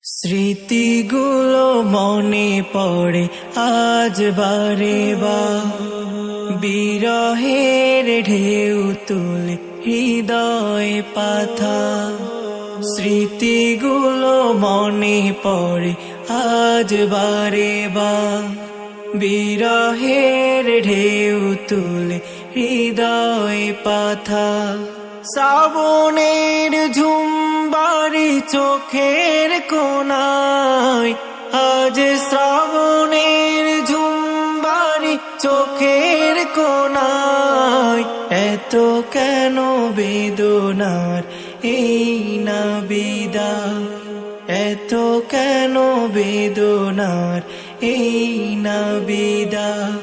স্মৃতিগুলো মনে পড়ে আজ বারে বার, বিরহের ঢেউ তুলে হৃদয় পাথা। স্মৃতিগুলো মনে পড়ে আজ বারে বার, বিরহের ঢেউ তুলে হৃদয় পাথা। শ্রাবণের ঝুমবাড়ি চোখের কোনায়, আজ শ্রাবণের ঝুমবাড়ি চোখের কোনায়। এত কেন বেদনার এই না বিদায়, এত কেন বেদনার এই না বিদায়।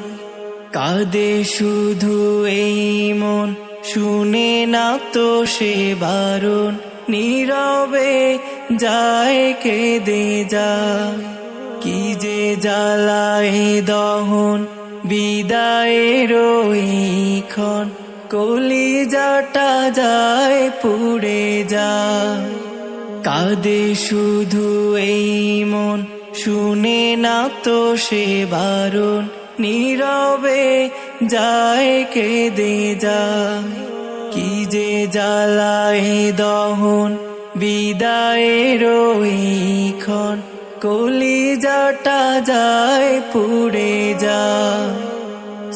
কাঁদে শুধু এই মন, শুনে না তো সে বারণ, নীরবে যায় কেঁদে যায়। কি যে জ্বালায় দহন বিদায়ের ক্ষণ, কলিজাটা যায় পুড়ে যায়। কাঁদে শুধু এই মন, শুনে না তো সে বারণ, নীরবে যায় কেঁদে যায়। কি যে জ্বালায় দহন বিদায়ের ক্ষণ, কলিজাটা যায় পুড়ে যায়।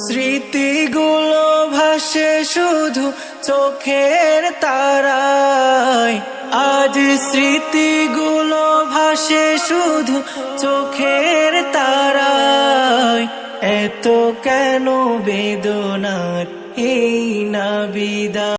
স্মৃতিগুলো ভাসে শুধু চোখের তারায়, আজ স্মৃতিগুলো ভাসে শুধু চোখের তারায়। এত কেন বেদনার এই না বিদায়।